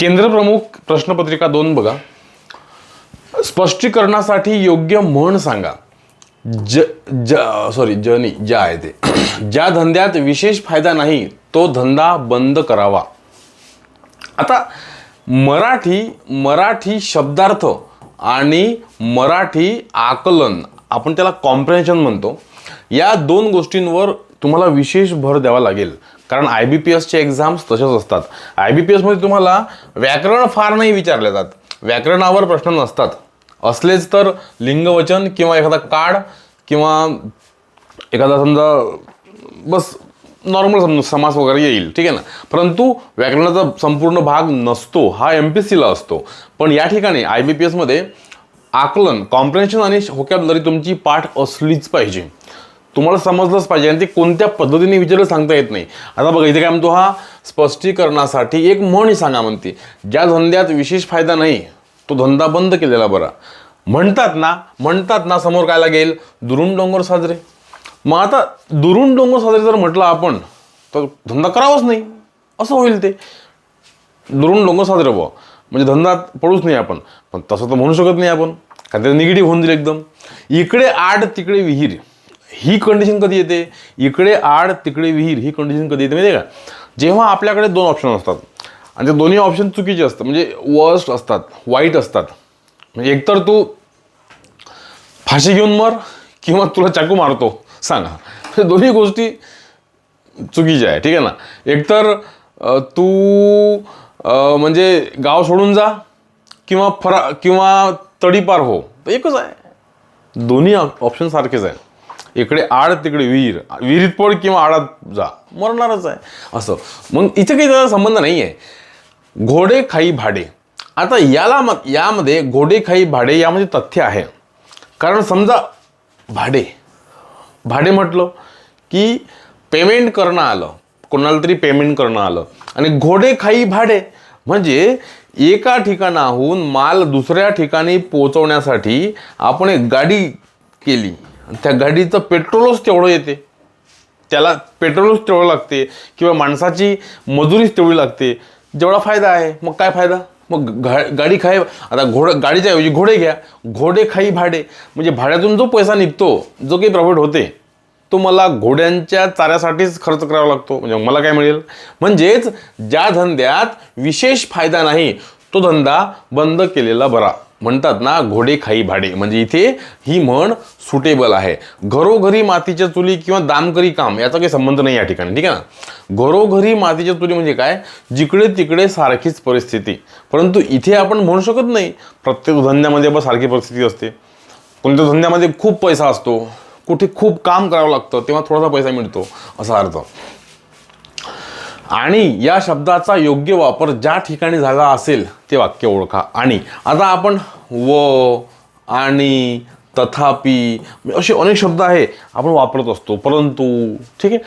केंद्र प्रमुख प्रश्नपत्रिका 2 बघा. स्पष्टीकरणासाठी योग्य म्हण सांगा. ज्या आहे ते ज्या धंद्यात विशेष फायदा नाही तो धंदा बंद करावा. आता मराठी शब्दार्थ आणि मराठी आकलन, आपण त्याला कॉम्प्रेन्शन म्हणतो, या दोन गोष्टींवर तुम्हाला विशेष भर द्यावा लागेल. कारण IBPSचे एक्झाम्स तसेच असतात. IBPSमध्ये तुम्हाला व्याकरण फार नाही विचारले जात, व्याकरणावर प्रश्न नसतात. असलेच तर लिंगवचन किंवा एखादा काळ किंवा एखादा समजा बस नॉर्मल समास वगैरे येईल, ठीक आहे ना. परंतु व्याकरणाचा संपूर्ण भाग नसतो, हा MPSCला असतो. पण या ठिकाणी IBPSमध्ये आकलन, कॉम्प्रेन्शन आणि व्होकॅब्युलरी तुमची पाठ असलीच पाहिजे, तुम्हाला समजलंच पाहिजे. आणि ते कोणत्या पद्धतीने विचारलं सांगता येत नाही. आता बघा इथे काय म्हणतो, हा स्पष्टीकरणासाठी एक म्हण सांगा म्हणते. ज्या धंद्यात विशेष फायदा नाही तो धंदा बंद केलेला बरा. म्हणतात ना समोर काय लागेल, दुरून डोंगर साजरे. मग आता दुरून डोंगर साजरे जर म्हटलं आपण तर धंदा करावाच नाही असं होईल. ते दुरून डोंगर साजरे बुवा म्हणजे धंद्यात पडूच नाही आपण. पण तसं तर म्हणू शकत नाही आपण, कारण ते निगेटिव्ह होऊन जाईल एकदम. इकडे आड तिकडे विहीर ही कंडिशन कधी येते, इकडे आड तिकडे विहीर ही कंडिशन कधी येते माहिती आहे का, जेव्हा आपल्याकडे दोन ऑप्शन असतात आणि ते दोन्ही ऑप्शन चुकीचे असतात, म्हणजे वर्स्ट असतात, वाईट असतात. म्हणजे एकतर तू फाशी घेऊन मर किंवा तुला चाकू मारतो, सांगा. म्हणजे दोन्ही गोष्टी चुकीच्या आहे, ठीक आहे ना. एकतर तू म्हणजे गाव सोडून जा किंवा तडीपार हो, तर एकच आहे. दोन्ही ऑप्शन सारखेच आहे. इकडे आड तिकडे विहीर, विहिरीत पड किंवा आडात जा, मरणारच आहे असं. मग इथे काही त्याचा संबंध नाही आहे. घोडे खाई भाडे. आता यामध्ये घोडे खाई भाडे यामध्ये तथ्य आहे. कारण समजा भाडे म्हटलं की पेमेंट करणं आलं, कोणाला तरी पेमेंट करणं आलं. आणि घोडे खाई भाडे म्हणजे एका ठिकाणाहून माल दुसऱ्या ठिकाणी पोहोचवण्यासाठी आपण एक गाडी केली, त्या गाडीचं पेट्रोलच तेवढं येते, त्याला पेट्रोलच तेवढं लागते किंवा माणसाची मजुरीच तेवढी लागते जेवढा फायदा आहे. मग काय फायदा, मग गाडी खाय. आता गाडीच्या ऐवजी घोडे घ्या. घोडे खाई भाडे म्हणजे भाड्यातून जो पैसा निघतो, जो काही प्रॉफिट होते, तो मला घोड्यांच्या चाऱ्यासाठीच खर्च करावा लागतो. म्हणजे मला काय मिळेल, म्हणजेच ज्या धंद्यात विशेष फायदा नाही तो धंदा बंद केलेला बरा. म्हणतात ना घोडे खाई भाडे, म्हणजे इथे ही म्हण सुटेबल आहे. घरोघरी मातीच्या चुली किंवा दामकरी काम याचा काही संबंध नाही या ठिकाणी, ठीक आहे ना. घरोघरी मातीच्या चुली म्हणजे काय, जिकडे तिकडे सारखीच परिस्थिती. परंतु इथे आपण म्हणू शकत नाही प्रत्येक धंद्यामध्ये बस सारखी परिस्थिती असते. कोणत्या धंद्यामध्ये खूप पैसा असतो, कुठे खूप काम करावं लागतं, तेव्हा थोडासा पैसा मिळतो असा अर्थ. आणि या शब्दाचा योग्य वापर ज्या ठिकाणी झाला असेल ते वाक्य ओळखा. आणि आता आपण व, आणि, तथापि असे अनेक शब्द आहे आपण वापरत असतो, परंतु, ठीक आहे.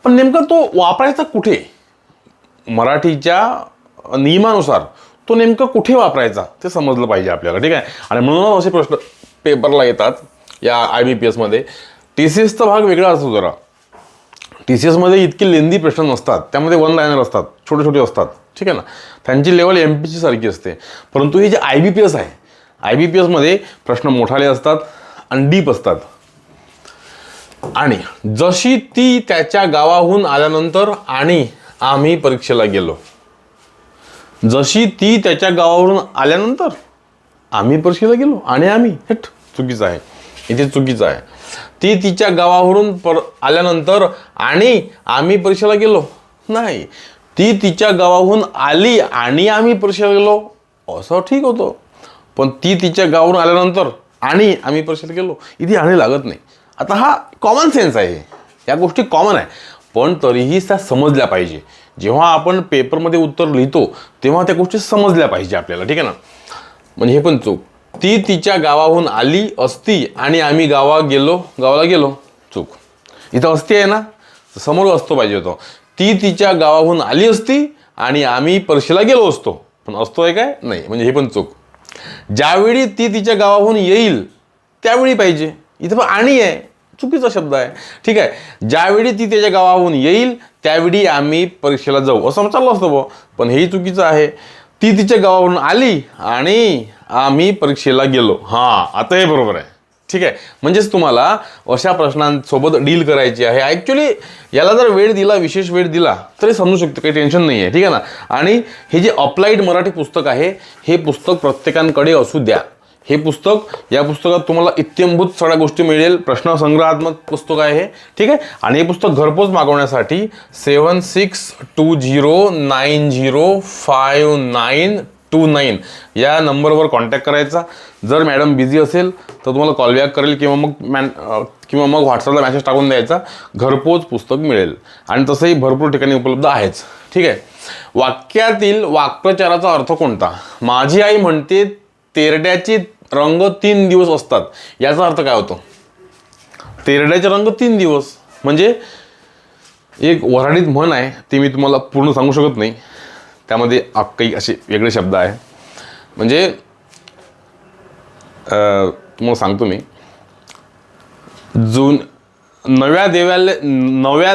पण नेमका तो वापरायचा कुठे, मराठीच्या नियमानुसार तो नेमका कुठे वापरायचा ते समजलं पाहिजे आपल्याला, ठीक आहे. आणि म्हणून असे प्रश्न पेपरला येतात या IBPSमध्ये. TCSचा भाग वेगळा असतो जरा. TCSमध्ये इतके लेंदी प्रश्न नसतात, त्यामध्ये वन लायनर असतात, छोटे असतात, ठीक आहे ना. त्यांची लेवल MPSC सारखी असते. परंतु हे जे IBPS आहे, IBPSमध्ये प्रश्न मोठाले असतात आणि डीप असतात. आणि जशी ती त्याच्या गावाहून आल्यानंतर आणि आम्ही परीक्षेला गेलो. जशी ती त्याच्या गावावरून आल्यानंतर आम्ही परीक्षेला गेलो आणि आम्ही, हे चुकीचं आहे, इथे चुकीचं आहे. ती तिच्या गावावरून आल्यानंतर आणि आम्ही परीक्षेला गेलो नाही. ती तिच्या गावाहून आली आणि आम्ही परीक्षेला गेलो असं ठीक होतं. पण ती तिच्या गावावरून आल्यानंतर आणि आम्ही परीक्षेला गेलो, इथे आणि लागत नाही. आता हा कॉमन सेन्स आहे, या गोष्टी कॉमन आहे, पण तरीही त्या समजल्या पाहिजे. जेव्हा आपण पेपरमध्ये उत्तर लिहितो तेव्हा त्या गोष्टी समजल्या पाहिजे आपल्याला, ठीक आहे ना. म्हणजे हे पण चूक. ती तिच्या गावाहून आली असती आणि आम्ही गावाला गेलो, चूक. इथं असती आहे ना, समोर असतो पाहिजे होतो. ती तिच्या गावाहून आली असती आणि आम्ही परीक्षेला गेलो असतो, पण असतो आहे काय नाही, म्हणजे हे पण चूक. ज्यावेळी ती तिच्या गावाहून येईल त्यावेळी पाहिजे, इथं पण आणि आहे, चुकीचा शब्द आहे, ठीक आहे. ज्यावेळी ती त्याच्या गावाहून येईल त्यावेळी आम्ही परीक्षेला जाऊ असं चाललं असतं, पण हेही चुकीचं आहे. ती तिच्या गावावरून आली आणि आम्ही परीक्षेला गेलो. हां, आता हे बरोबर आहे. ठीक आहे, म्हणजेच तुम्हाला अशा प्रश्नांसोबत डील करायची आहे. ॲक्च्युली याला जर वेळ दिला, विशेष वेळ दिला तरी समजू शकतो, काही टेन्शन नाही आहे. ठीक आहे ना. आणि हे जे अप्लाइड मराठी पुस्तक आहे, हे पुस्तक प्रत्येकाकडे असू द्या. हे पुस्तक, या पुस्तकात तुम्हाला इत्यंभूत सगळ्या गोष्टी मिळेल. प्रश्नसंग्रहात्मक पुस्तक आहे हे. ठीक आहे. आणि हे पुस्तक घरपोच मागवण्यासाठी 7620905929 या नंबरवर कॉन्टॅक्ट करायचा. जर मॅडम बिझी असेल तर तुम्हाला कॉल बॅक करेल किंवा मग व्हॉट्सअपला मेसेज टाकून द्यायचा. घरपोच पुस्तक मिळेल आणि तसंही भरपूर ठिकाणी उपलब्ध आहेच. ठीक आहे. वाक्यातील वाक्प्रचाराचा अर्थ कोणता? माझी आई म्हणते तेरड्याचे रंग 3 दिवस असतात. याचा अर्थ काय होतो? तेरड्याचे रंग 3 दिवस म्हणजे एक वऱ्हाडीत म्हण आहे, ती मी तुम्हाला पूर्ण सांगू शकत नाही. त्यामध्ये काही असे वेगळे शब्द आहे. म्हणजे तुम्हाला सांगतो मी, नव्या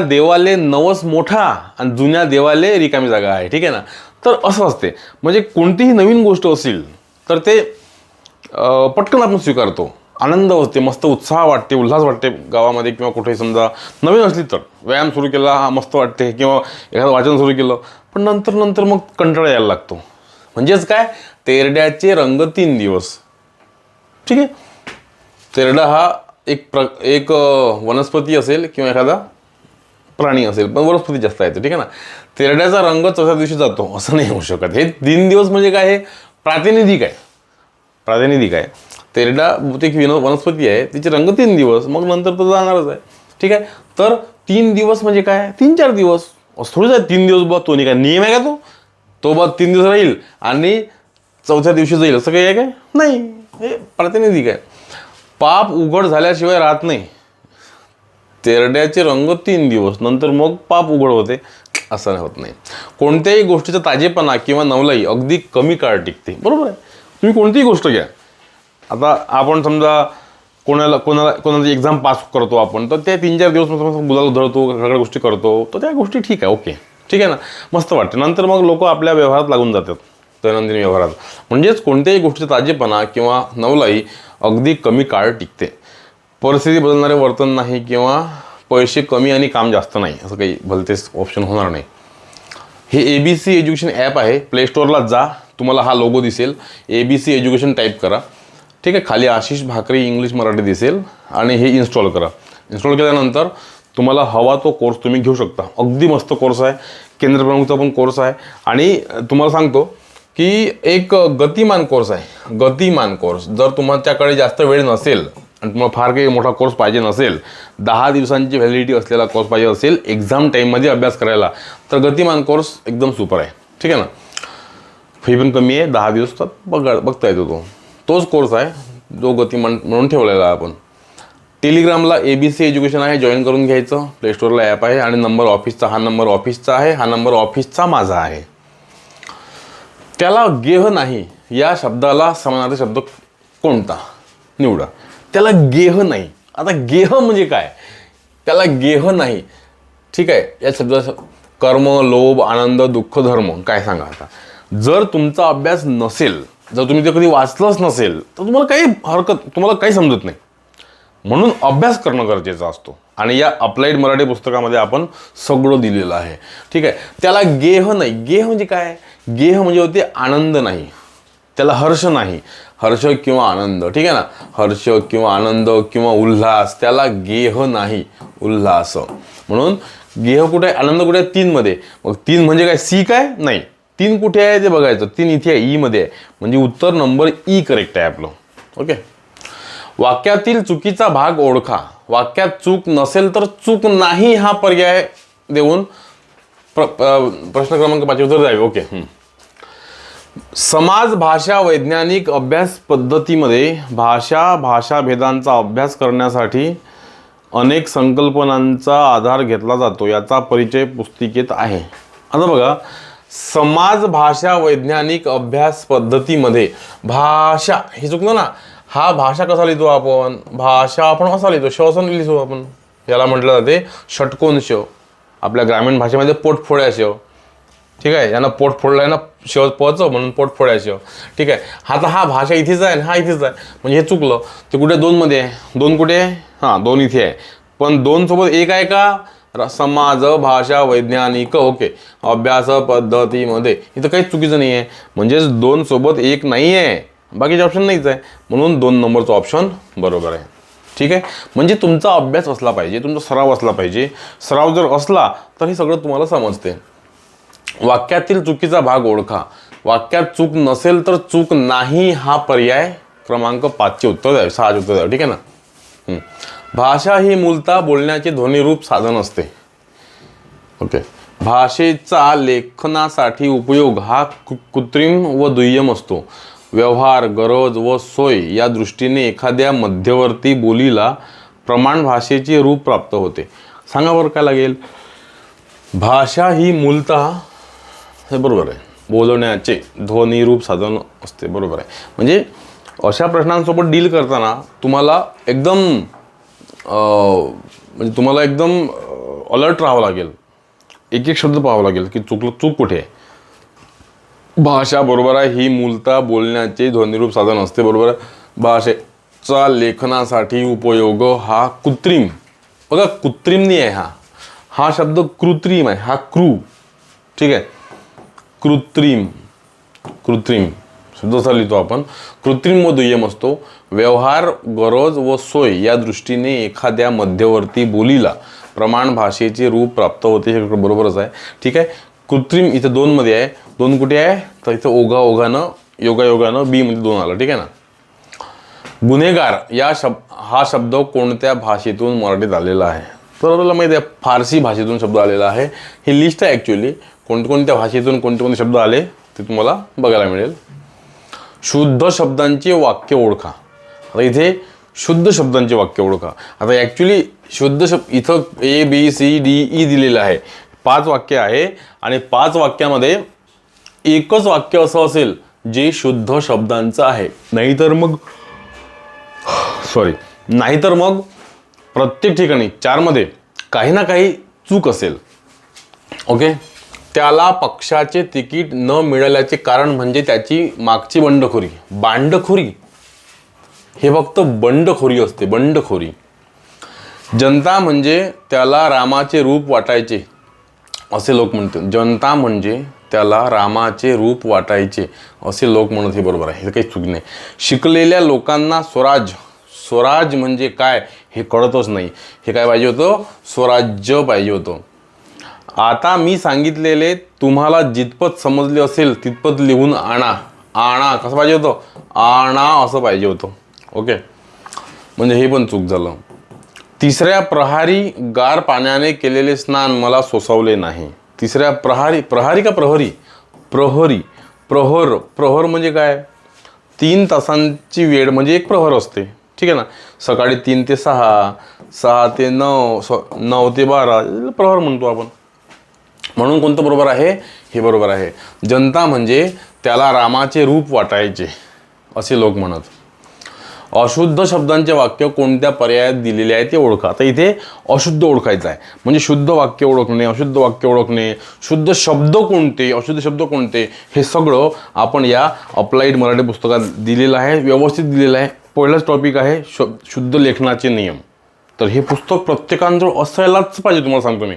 देवाले नवस मोठा आणि जुन्या देवाले रिकामी जागा आहे. ठीक आहे ना. तर असं असते. म्हणजे कोणतीही नवीन गोष्ट असेल तर ते पटकन आपण स्वीकारतो. आनंद असते, मस्त उत्साह वाटते, उल्हास वाटते गावामध्ये किंवा कुठेही. समजा नवीन असली तर व्यायाम सुरू केला, मस्त वाटते, किंवा एखादं वाचन सुरू केलं, पण नंतर मग कंटाळा यायला लागतो. म्हणजेच काय? तेरड्याचे रंग 3 दिवस. ठीक आहे. तेरडा हा एक वनस्पती असेल किंवा एखादा प्राणी असेल, पण वनस्पती जास्त येते. ठीक आहे ना. तेरड्याचा रंग 4थ्या दिवशी जातो असं नाही होऊ शकत. हे 3 दिवस म्हणजे काय? हे प्रातिनिधिक आहे. तेरडा बहुतेक वनस्पती आहे, तिचे रंग 3 दिवस, मग नंतर तो जाणारच आहे. ठीक आहे. तर 3 दिवस म्हणजे काय? 3-4 दिवस. असं थोडंच आहे 3 दिवस बा, तो नाही काय नियम आहे का? तो बा 3 दिवस राहील आणि 4थ्या दिवशी जाईल असं काही आहे काय? नाही. हे प्रातिनिधिक आहे. पाप उघड झाल्याशिवाय राहत नाही. तेरड्याचे रंग 3 दिवस, नंतर मग पाप उघड होते, असं होत नाही. कोणत्याही गोष्टीचा ताजेपणा किंवा नवलाई अगदी कमी काळ टिकते. बरोबर आहे. तुम्ही कोणतीही गोष्ट घ्या. आता आपण समजा कोणाची एक्झाम पास करतो आपण, तर त्या 3-4 दिवस मुलाला उधळतो, सगळ्या गोष्टी करतो, तर त्या गोष्टी ठीक आहे, ओके, ठीक आहे ना, मस्त वाटते. नंतर मग लोक आपल्या व्यवहारात लागून जातात, दैनंदिन व्यवहारात. म्हणजेच कोणत्याही गोष्टीचा ताजेपणा किंवा नवलाई अगदी कमी काळ टिकते. परिस्थिती बदलणारे वर्तन नाही किंवा पैसे कमी आणि काम जास्त नाही, असं काही भलतेच ऑप्शन होणार नाही. हे ABC एज्युकेशन ॲप आहे. प्ले स्टोअरला जा, तुम्हाला हा लोगो दिसेल, ABC एज्युकेशन टाईप करा. ठीक आहे. खाली आशिष भाकरे इंग्लिश मराठी दिसेल आणि हे इन्स्टॉल करा. इन्स्टॉल केल्यानंतर तुम्हाला हवा तो कोर्स तुम्ही घेऊ शकता. अगदी मस्त कोर्स आहे. केंद्र प्रमुखचा पण कोर्स आहे. आणि तुम्हाला सांगतो की एक गतिमान कोर्स आहे. गतिमान कोर्स जर तुमच्याकडे जास्त वेळ नसेल आणि तुम्हाला फार काही मोठा कोर्स पाहिजे नसेल, 10 दिवसांची व्हॅलिडिटी असलेला कोर्स पाहिजे असेल एक्झाम टाईममध्ये अभ्यास करायला, तर गतिमान कोर्स एकदम सुपर आहे. ठीक आहे ना. फी पण कमी आहे. 10 दिवसात बघता येतो तोच कोर्स आहे जो गतिमान म्हणून ठेवलेला आहे आपण. टेलिग्रामला ABC एज्युकेशन आहे, जॉईन करून घ्यायचं. प्ले स्टोअरला ॲप आहे आणि नंबर ऑफिसचा, हा नंबर ऑफिसचा आहे, हा नंबर ऑफिसचा माझा आहे. त्याला गेह नाही या शब्दाला समानार्थी शब्द कोणता? निवडा. त्याला गेह नाही. आता गेह म्हणजे काय? त्याला गेह नाही. ठीक आहे. या शब्दाचा कर्म, लोभ, आनंद, दुःख, धर्म काय सांगा आता. जर तुमचा अभ्यास नसेल, जर तुम्ही ते कधी वाचलंच नसेल, तर तुम्हाला काही समजत नाही. म्हणून अभ्यास करणं गरजेचं असतो. आणि या अप्लाइड मराठी पुस्तकामध्ये आपण सगळं दिलेलं आहे. ठीक आहे. त्याला गेह नाही. गेह म्हणजे काय? गेह म्हणजे होते आनंद नाही, त्याला हर्ष नाही. हर्ष किंवा आनंद. ठीक आहे ना. हर्ष किंवा आनंद किंवा उल्हास, त्याला गेह नाही, उल्हास. म्हणून गेह कुठे आहे? आनंद कुठे आहे? 3 मध्ये. मग 3 म्हणजे काय? सी काय? नाही. 3 कुठे आहे ते बघायचं. 3 इथे आहे, ई मध्ये आहे. म्हणजे उत्तर नंबर ई करेक्ट आहे आपलं. ओके. वाक्यातील चुकीचा भाग ओळखा. वाक्यात चूक नसेल तर चूक नाही हा पर्याय देऊन प्रश्न क्रमांक 5 उत्तर द्यावे. ओके. समाज भाषा वैज्ञानिक अभ्यास पद्धतीमध्ये भाषा भेदांचा अभ्यास करण्यासाठी अनेक संकल्पनांचा आधार घेतला जातो, याचा परिचय पुस्तिकेत आहे. आता बघा, समाज भाषा वैज्ञानिक अभ्यास पद्धतीमध्ये भाषा हे चुकलं ना. हा भाषा कसा लिहितो आपण? भाषा आपण असा लिहितो, श असं लिहितो आपण. याला म्हटलं जाते षटकोन श. आपल्या ग्रामीण भाषेमध्ये पोटफोड्या श. ठीक आहे. यांना पोट फोडलं आहे ना, शेवट पचं म्हणून पोट फोडायचं. ठीक आहे, आता हा भाषा इथेच आहे आणि हा इथेच आहे, म्हणजे हे चुकलं. ते कुठे 2 मध्ये आहे, 2 कुठे आहे, हां 2 इथे आहे, पण 2 सोबत 1 आहे का, समाज भाषा वैज्ञानिक, ओके, अभ्यास पद्धतीमध्ये इथं काहीच चुकीचं नाही आहे, म्हणजेच 2 सोबत 1 नाही आहे, बाकीचे ऑप्शन नाहीच आहे, म्हणून 2 नंबरचा ऑप्शन बरोबर आहे. ठीक आहे, म्हणजे तुमचा अभ्यास असला पाहिजे, तुमचा सराव असला पाहिजे. सराव जर असला तर हे सगळं तुम्हाला समजते. वाक्यातील चुकीचा भाग ओळखा. वाक्यात चूक नसेल तर चूक नाही हा पर्याय क्रमांक 5चे उत्तर द्यावे, 6चे उत्तर द्यावे. ठीक आहे ना. भाषा ही मूलतः बोलण्याचे ध्वनिरूप साधन असते. ओके, भाषेचा लेखनासाठी उपयोग हा कृत्रिम व दुय्यम असतो. व्यवहार, गरज व सोय या दृष्टीने एखाद्या मध्यवर्ती बोलीला प्रमाण भाषेचे रूप प्राप्त होते. सांगा बरं काय लागेल. भाषा ही मूलतः, हे बरोबर आहे, बोलण्याचे ध्वनिरूप साधन असते, बरोबर आहे. म्हणजे अशा प्रश्नांसोबत डील करताना तुम्हाला एकदम अलर्ट राहावं लागेल. एक एक शब्द पाहावं लागेल की चूक कुठे आहे. भाषा बरोबर आहे ही मूलतः बोलण्याचे ध्वनिरूप साधन असते, बरोबर आहे. भाषेचा लेखनासाठी उपयोग हा कृत्रिम, बघा कृत्रिम नाही आहे, हा शब्द कृत्रिम आहे, हा ठीक आहे, कृत्रिम शब्द असा लिहितो आपण. कृत्रिम व दुय्यम असतो. व्यवहार, गरज व सोय या दृष्टीने एखाद्या मध्यवर्ती बोलीला प्रमाण भाषेचे रूप प्राप्त होते, हे बरोबरच आहे. ठीक आहे, कृत्रिम इथं 2 मध्ये आहे, 2 कुठे आहे तर इथं ओघानं योगायोगानं बी मध्ये 2 आलं. ठीक आहे ना. गुन्हेगार हा शब्द कोणत्या भाषेतून मराठीत आलेला आहे, तर आपल्याला माहिती आहे फारसी भाषेतून शब्द आलेला आहे. ही लिस्ट आहे ॲक्च्युली, कोणत्या भाषेतून कोणते शब्द आले ते तुम्हाला बघायला मिळेल. शुद्ध शब्दांचे वाक्य ओळखा. आता इथे शुद्ध शब्दांचे वाक्य ओळखा. आता ॲक्च्युली शुद्ध शब्द इथं ABCDE दिलेलं आहे, 5 वाक्य आहे आणि 5 वाक्यामध्ये एकच वाक्य असं असेल जे शुद्ध शब्दांचं आहे. नाहीतर मग प्रत्येक ठिकाणी 4 मध्ये काही ना काही चूक असेल. ओके, त्याला पक्षाचे तिकीट न मिळाल्याचे कारण म्हणजे त्याची मागची बंडखोरी हे फक्त बंडखोरी असते, बंडखोरी. जनता म्हणजे त्याला रामाचे रूप वाटायचे असे लोक म्हणतात. जनता म्हणजे त्याला रामाचे रूप वाटायचे असे लोक म्हणत, हे बरोबर आहे, हे काही चूक नाही. शिकलेल्या लोकांना स्वराज म्हणजे काय हे कळतच नाही. हे काय पाहिजे होतं, स्वराज्य पाहिजे होतं. आता मी सांगितलेले तुम्हाला जितपत समजले असेल तितपत लिहून आणा कसं पाहिजे होतं, आणा असं पाहिजे होतं. ओके, म्हणजे हे पण चूक झालं. तिसऱ्या प्रहारी गार पाण्याने केलेले स्नान मला सोसवले नाही. तिसऱ्या प्रहारी का प्रहर म्हणजे काय, 3 तासांची वेळ म्हणजे 1 प्रहर असते. ठीक आहे ना. सकाळी 3 ते 6, 6 ते 9, 9 ते 12 प्रहर म्हणतो आपण. म्हणून कोणतं बरोबर आहे, हे बरोबर आहे. जनता म्हणजे त्याला रामाचे रूप वाटायचे असे लोक म्हणत. अशुद्ध शब्दांचे वाक्य कोणत्या पर्यायात दिलेले आहे ते ओळखा. आता इथे अशुद्ध ओळखायचं आहे, म्हणजे शुद्ध वाक्य ओळखणे, अशुद्ध वाक्य ओळखणे, शुद्ध शब्द कोणते, अशुद्ध शब्द कोणते, हे सगळं आपण या अप्लाइड मराठी पुस्तकात दिलेलं आहे, व्यवस्थित दिलेलं आहे. पहिलाच टॉपिक आहे शुद्ध लेखनाचे नियम. तर हे पुस्तक प्रत्येकांजवळ असायलाच पाहिजे, तुम्हाला सांगतो मी.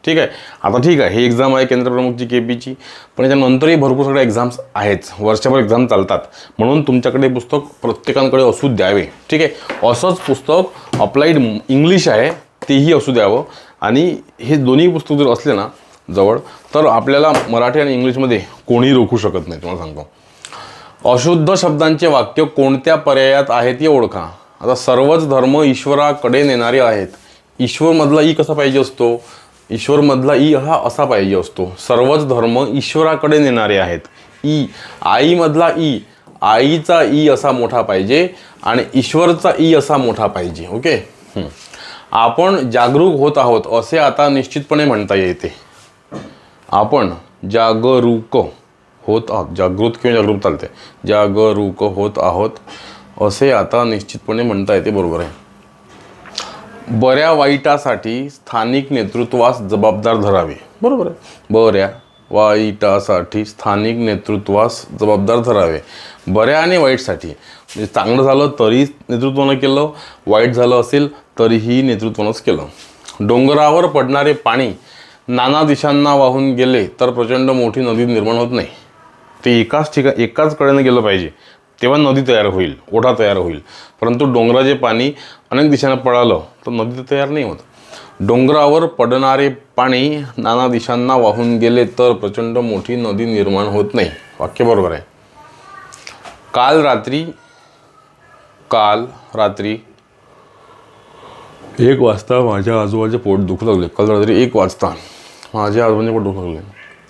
ठीक आहे. आता ठीक आहे, ही एक्झाम आहे केंद्रप्रमुखची KPची, पण त्यानंतरही भरपूर सगळ्या एक्झाम्स आहेत, वर्षभर एक्झाम चालतात, म्हणून तुमच्याकडे पुस्तक प्रत्येकांकडे असू द्यावे. ठीक आहे. असंच पुस्तक अप्लाइड इंग्लिश आहे तेही असू द्यावं, आणि हे दोन्ही पुस्तक जर असले ना जवळ, तर आपल्याला मराठी आणि इंग्लिशमध्ये कोणीही रोखू शकत नाही, तुम्हाला सांगतो. अशुद्ध शब्दांचे वाक्य कोणत्या पर्यायात आहेत हे ओळखा. आता सर्वच धर्म ईश्वराकडे नेणारे आहेत. ईश्वरमधला ई कसा पाहिजे असतो, ईश्वरमधला ई हा असा पाहिजे असतो. सर्वच धर्म ईश्वराकडे नेणारे आहेत. आईमधला ई, आईचा ई असा मोठा पाहिजे आणि ईश्वरचा ई असा मोठा पाहिजे. ओके. आपण जागरूक होत आहोत असे आता निश्चितपणे म्हणता येते. आपण जागरूक होत आहोत, जागृत किंवा जागरूक चालते, जागरूक होत आहोत असे आता निश्चितपणे म्हणता येते. बरोबर आहे. बऱ्या वाईटासाठी स्थानिक नेतृत्वास जबाबदार धरावे. बरोबर आहे. बऱ्या वाईटासाठी स्थानिक नेतृत्वास जबाबदार धरावे. बऱ्या आणि वाईटसाठी, म्हणजे चांगलं झालं तरी नेतृत्वानं केलं, वाईट झालं असेल तरीही नेतृत्वानंच केलं. डोंगरावर पडणारे पाणी नाना दिशांना वाहून गेले तर प्रचंड मोठी नदी निर्माण होत नाही. ते एकाच कडेनं गेलं पाहिजे, तेव्हा नदी तयार होईल, ओढा तयार होईल. परंतु डोंगराचे पाणी अनेक दिशांना पळालं तर नदी तयार नाही होत. डोंगरावर पडणारे पाणी नाना दिशांना वाहून गेले तर प्रचंड मोठी नदी निर्माण होत नाही. वाक्य बरोबर आहे. काल रात्री 1 वाजता माझ्या आजोबाचे पोट दुखू लागले. काल रात्री 1 वाजता माझ्या आजोबाचे पोट दुखू लागले.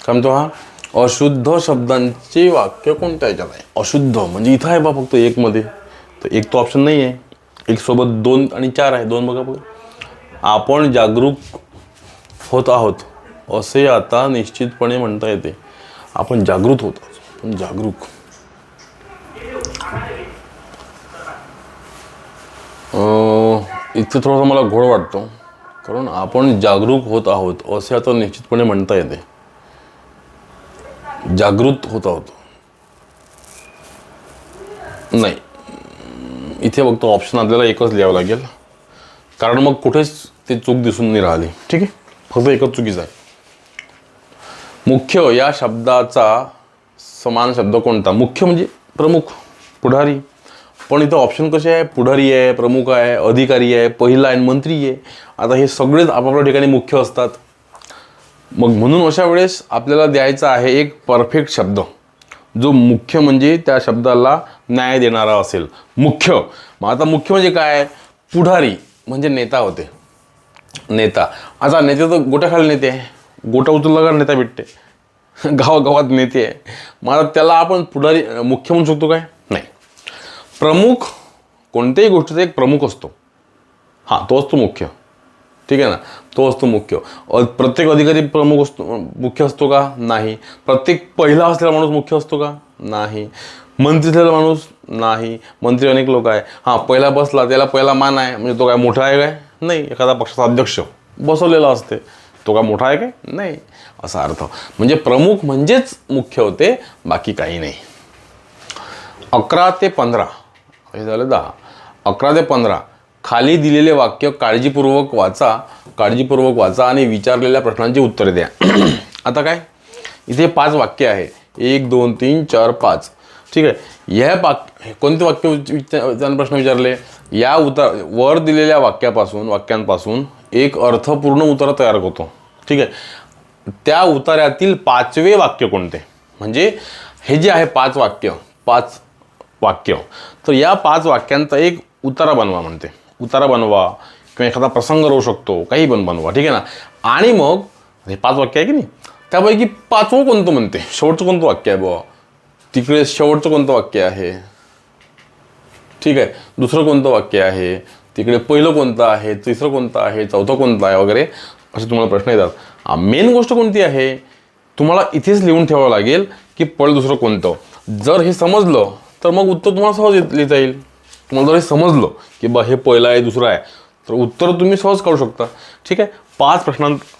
काय म्हणतो हा? अशुद्ध शब्दांचे वाक्य कोणत्या ह्याच्यात आहे? अशुद्ध म्हणजे इथं आहे बा फक्त 1 मध्ये, तर 1 तो ऑप्शन नाही आहे. 1 सोबत 2 आणि 4 आहे. 2 बघा. आपण जागरूक होत आहोत असे आता निश्चितपणे म्हणता येते. आपण जागृत होत आहोत, पण जागरूक इथे थोडासा मला घोळ वाटतो, कारण आपण जागरूक होत आहोत असे आता निश्चितपणे म्हणता येते. जागृत होत आहोत नाही, इथे फक्त ऑप्शन आपल्याला एकच लिहावं लागेल, कारण मग कुठेच ते चूक दिसून नाही राहिली. ठीक आहे, फक्त एकच चुकीचं आहे. मुख्य या शब्दाचा समान शब्द कोणता? मुख्य म्हणजे प्रमुख, पुढारी. पण इथं ऑप्शन कसे आहे? पुढारी आहे, प्रमुख आहे, अधिकारी आहे, पहिला आहे, मंत्री आहे. आता हे सगळेच आपापल्या ठिकाणी मुख्य असतात. मग म्हणून अशा वेळेस आपल्याला द्यायचा आहे एक परफेक्ट शब्द, जो मुख्य म्हणजे त्या शब्दाला न्याय देणारा असेल. मुख्य. मग आता मुख्य म्हणजे काय? पुढारी म्हणजे नेता होते, नेता. आता नेते तर गोट्याखाली नेते आहे, गोटा उचलला का नेता भेटते. गावागावात नेते आहे, मग आता त्याला आपण पुढारी मुख्य म्हणू शकतो काय? नाही. प्रमुख, कोणत्याही गोष्टीचा एक प्रमुख असतो, हां तो असतो मुख्य. ठीक आहे ना, तो असतो मुख्य. प्रत्येक अधिकारी प्रमुख असतो, मुख्य असतो का? नाही. प्रत्येक पहिला असलेला माणूस मुख्य असतो का? नाही. मंत्री असलेला माणूस? नाही. मंत्री अनेक लोक आहे. हां, पहिला बसला त्याला पहिला मान आहे, म्हणजे तो काय मोठा आहे काय? नाही. एखादा पक्षाचा अध्यक्ष बसवलेला असते, तो काय मोठा आहे काय? नाही. असा अर्थ. म्हणजे प्रमुख म्हणजेच मुख्य होते, बाकी काही नाही. 11 ते 15 हे झालं 10. 11 ते 15 खाली दिलेले वाक्य काळजीपूर्वक वाचा आणि विचारलेल्या प्रश्नांची उत्तरे द्या. आता काय, इथे 5 वाक्य आहे. 1 2 3 4 5. ठीक आहे. कोणते वाक्य त्यानं प्रश्न विचारले? या वर दिलेल्या वाक्यांपासून एक अर्थपूर्ण उत्तर तयार करतो. ठीक आहे. त्या उतार्यातील 5वे वाक्य कोणते? म्हणजे हे जे आहे 5 वाक्य, तर या 5 वाक्यांचा एक उतारा बनवा म्हणते. उतारा बनवा किंवा एखादा प्रसंग राहू शकतो, काही पण बनवा. ठीक आहे ना. आणि मग हे 5 वाक्य आहे की नाही, त्यापैकी 5वं कोणतं म्हणते? शेवटचं कोणतं वाक्य आहे बुवा? तिकडे शेवटचं कोणतं वाक्य आहे? ठीक आहे. दुसरं कोणतं वाक्य आहे? तिकडे पहिलं कोणतं आहे? तिसरं कोणतं आहे? चौथं कोणतं आहे? वगैरे असे तुम्हाला प्रश्न येतात. मेन गोष्ट कोणती आहे? तुम्हाला इथेच लिहून ठेवावं लागेल की पहिलं दुसरं कोणतं. जर हे समजलं तर मग उत्तर तुम्हाला सहज लिहिता येईल. तुम्हाला जर हे समजलं की बा हे पहिलं आहे दुसरं आहे, तर उत्तर तुम्ही सहज काढू शकता. ठीक आहे.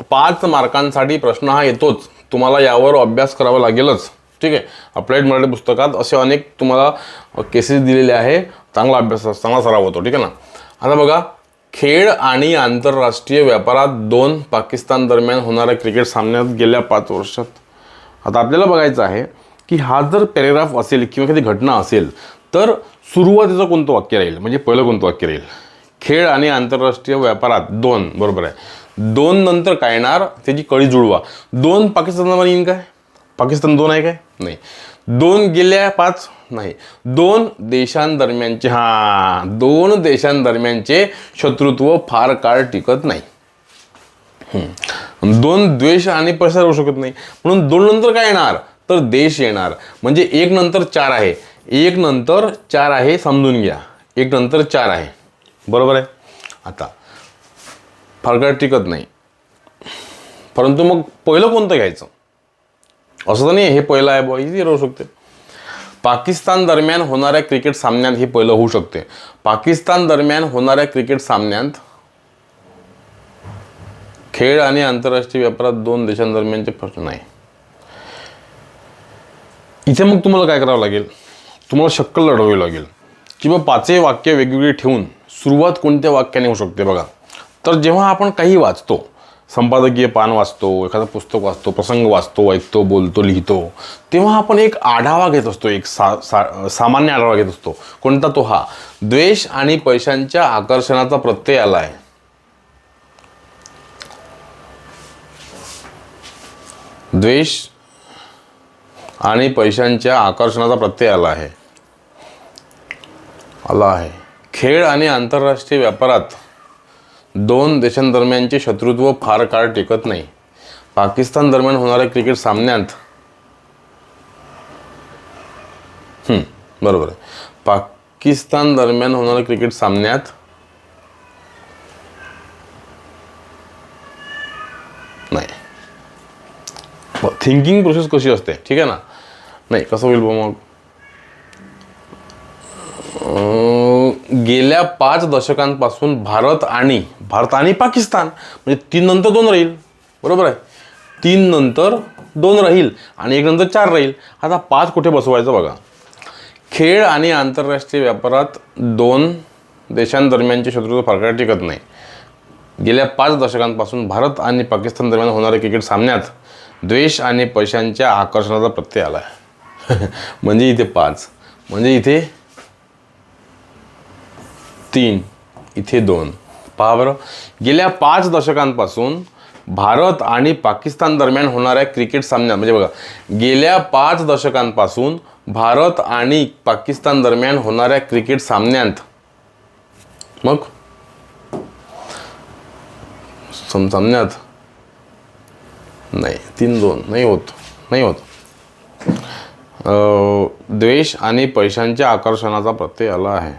5 मार्कांसाठी प्रश्न हा येतोच. तुम्हाला यावर अभ्यास करावा लागेलच. ठीक आहे. अप्लाइड मराठी पुस्तकात असे अनेक तुम्हाला केसेस दिलेले आहे. चांगला अभ्यास, चांगला सराव होतो. ठीक आहे ना. आता बघा, खेळ आणि आंतरराष्ट्रीय व्यापारात 2 पाकिस्तान दरम्यान होणाऱ्या क्रिकेट सामन्यात गेल्या 5 वर्षात. आता आपल्याला बघायचं आहे की हा जर पॅरेग्राफ असेल किंवा एखादी घटना असेल तर सुरुवातीचं कोणतं वाक्य राहील, म्हणजे पहिलं कोणतं वाक्य राहील? खेळ आणि आंतरराष्ट्रीय व्यापारात 2, बरोबर आहे. 2 नंतर काय येणार? त्याची कळी जुळवा. 2 पाकिस्तानमध्ये येईन काय? पाकिस्तान 2 आहे काय? नाही. 2 गेल्या 5 नाही. 2 देशांदरम्यानचे, 2 देशांदरम्यानचे शत्रुत्व फार काळ टिकत नाही. 2 द्वेष आणि प्रसार होऊ शकत नाही. म्हणून 2 नंतर काय येणार? तर देश येणार. म्हणजे 1 नंतर 4 आहे. 1 नंतर 4 आहे, समजून घ्या. 1 नंतर 4 आहे, बरोबर आहे. आता फार काळ टिकत नाही, परंतु मग पहिलं कोणतं घ्यायचं असं तर नाही. हे पहिलं आहे बॉ, इझी राहू शकते. पाकिस्तान दरम्यान होणाऱ्या क्रिकेट सामन्यात हे पहिलं होऊ शकते. पाकिस्तान दरम्यान होणाऱ्या क्रिकेट सामन्यात खेळ आणि आंतरराष्ट्रीय व्यापारात 2 देशांदरम्यानचे प्रश्न नाही. इथे मग तुम्हाला काय करावं लागेल, तुम्हाला शक्कल लढवावी लागेल की मग 5 वाक्य वेगवेगळी ठेवून सुरुवात कोणत्या वाक्याने होऊ शकते बघा. तर जेव्हा आपण काही वाचतो, संपादकीय पान वाचतो, एखादं पुस्तक वाचतो, प्रसंग वाचतो, ऐकतो, बोलतो, लिहितो, तेव्हा आपण एक आढावा घेत असतो, एक सामान्य आढावा घेत असतो. कोणता तो? हा द्वेष आणि पैशांच्या आकर्षणाचा प्रत्यय आला आहे. द्वेष आणि पैशांच्या आकर्षणाचा प्रत्यय आला आहे. खेळ आणि आंतरराष्ट्रीय व्यापारात 2 देशांदरम्यानचे शत्रुत्व फार काळ टिकत नाही. पाकिस्तान दरम्यान होणाऱ्या क्रिकेट सामन्यात बरोबर आहे. पाकिस्तान दरम्यान होणाऱ्या क्रिकेट सामन्यात नाही. थिंकिंग प्रोसेस कशी असते, ठीक आहे ना? नाही, कसं होईल मग? गेल्या 5 दशकांपासून भारत आणि पाकिस्तान म्हणजे 3 नंतर 2 राहील, बरोबर आहे? 3 नंतर 2 राहील आणि 1 नंतर 4 राहील. आता 5 कुठे बसवायचं बघा. खेळ आणि आंतरराष्ट्रीय व्यापारात 2 देशांदरम्यानचे शत्रुत्व फार काळ टिकत नाही. गेल्या 5 दशकांपासून भारत आणि पाकिस्तान दरम्यान होणाऱ्या क्रिकेट सामन्यात द्वेष आणि पैशांच्या आकर्षणाचा प्रत्यय आला आहे. म्हणजे इथे 5, म्हणजे इथे 3, इथे 2. पहा बरं, गेल्या 5 दशकांपासून भारत आणि पाकिस्तान दरम्यान होणाऱ्या क्रिकेट सामन्यात, म्हणजे बघा, गेल्या 5 दशकांपासून भारत आणि पाकिस्तान दरम्यान होणाऱ्या क्रिकेट सामन्यात, मग सामन्यात नाही, 3-2 नाही होत. द्वेष आणि पैशांच्या आकर्षणाचा प्रत्यय आला आहे.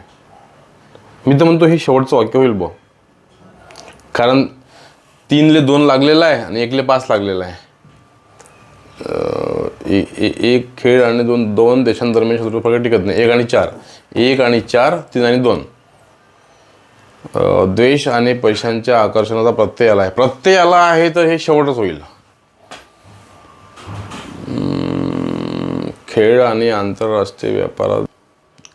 मी तर म्हणतो हे शेवटचं वाक्य होईल बो, कारण 3ले 2 लागलेला आहे आणि 1ले 5 लागलेला आहे. एक खेळ आणि 2 देशांदरम्यान शत्रुत्व फार काळ टिकत नाही. 1 आणि 4, 1 आणि 4, 3 आणि 2. द्वेष आणि पैशांच्या आकर्षणाचा प्रत्यय आला आहे, तर हे शेवटच होईल. खेळ आणि आंतरराष्ट्रीय व्यापारात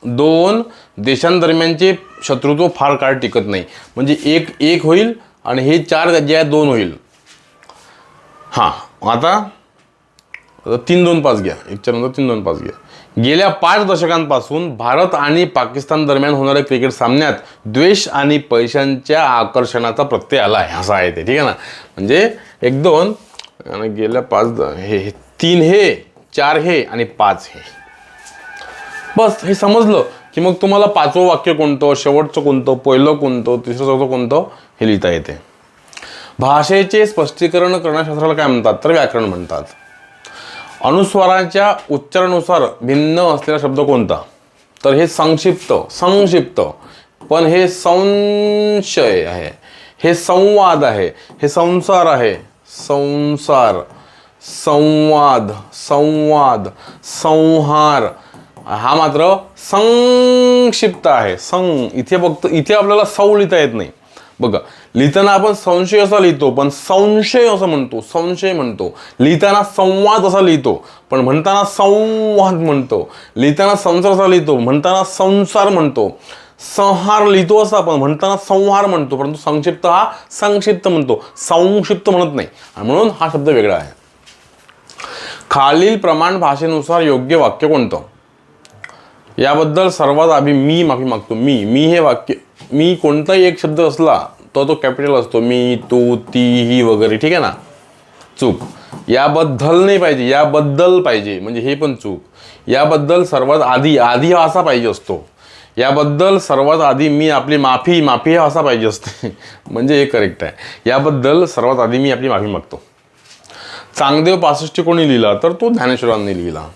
2 देशांदरम्यानचे शत्रुत्व फार काळ टिकत नाही, म्हणजे 1 होईल आणि हे 4 जे आहे 2 होईल. हां, आता 3-2-5 घ्या, 1च्या नंतर 3-2-5 घ्या. गेल्या 5 दशकांपासून भारत आणि पाकिस्तान दरम्यान होणाऱ्या क्रिकेट सामन्यात द्वेष आणि पैशांच्या आकर्षणाचा प्रत्यय आला आहे, असं आहे ते, ठीक आहे ना? म्हणजे 1-2 आणि गेल्या 5 हे 3 हे 4 हे आणि 5 हे. बस हे समजलं की मग तुम्हाला 5वं वाक्य कोणतं, शेवटचं कोणतं, पहिलं कोणतं, तिसरं चौथं कोणतं हे लिहिता येते. भाषेचे स्पष्टीकरण करण्याशास्त्राला काय म्हणतात? तर व्याकरण म्हणतात. अनुस्वाराच्या उच्चारानुसार भिन्न असलेला शब्द कोणता? तर हे संक्षिप्त, पण हे संशय आहे, हे संवाद आहे, हे संसार आहे, संवाद, संहार. हा मात्र संक्षिप्त आहे. इथे आपल्याला सौ लिहिता येत नाही बघा. लिहिताना आपण संशय असा लिहितो, पण संशय असं म्हणतो. लिहिताना संवाद असा लिहितो, पण म्हणताना संवाद म्हणतो. लिहिताना संसार असा लिहितो, म्हणताना संसार म्हणतो. संहार लिहितो असा, पण म्हणताना संहार म्हणतो. परंतु संक्षिप्त हा संक्षिप्त म्हणतो, संक्षिप्त म्हणत नाही, म्हणून हा शब्द वेगळा आहे. खालील प्रमाण भाषेनुसार योग्य वाक्य कोणतं? याबद्दल सर्वात आधी मी माफी मागतो. मी हे वाक्य, मी कोणताही एक शब्द असला तो कॅपिटल असतो. मी, तू, ती, ही वगैरे, ठीक आहे ना? चूक. याबद्दल नाही पाहिजे, याबद्दल पाहिजे, म्हणजे हे पण चूक. याबद्दल सर्वात आधी हा असा पाहिजे असतो. याबद्दल सर्वात आधी मी आपली माफी हा असा पाहिजे असते, म्हणजे हे करेक्ट आहे. याबद्दल सर्वात आधी मी आपली माफी मागतो. चांगदेव 65 कोणी लिहिला? तर तो ज्ञानेश्वरांनी लिहिला.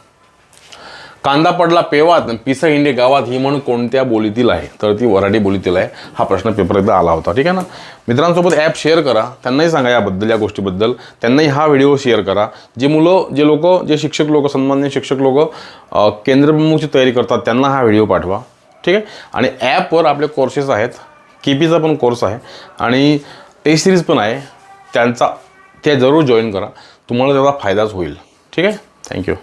कांदा पडला पेवात, पिसा हिंडे गावात ही म्हण कोणत्या बोलीतील आहे? तर ती वऱ्हाडी बोलीतील आहे. हा प्रश्न पेपर एकदा आला होता, ठीक आहे ना? मित्रांसोबत ॲप शेअर करा, त्यांनाही सांगा याबद्दल, या गोष्टीबद्दल. त्यांनाही हा व्हिडिओ शेअर करा. जे शिक्षक लोक, सन्माननीय शिक्षक लोक केंद्रप्रमुखची तयारी करतात, त्यांना हा व्हिडिओ पाठवा, ठीक आहे? आणि ॲपवर आपले कोर्सेस आहेत. KPचा पण कोर्स आहे आणि टेस्ट सिरीज पण आहे. ते जरूर जॉईन करा, तुम्हाला त्याचा फायदाच होईल, ठीक आहे? थँक्यू.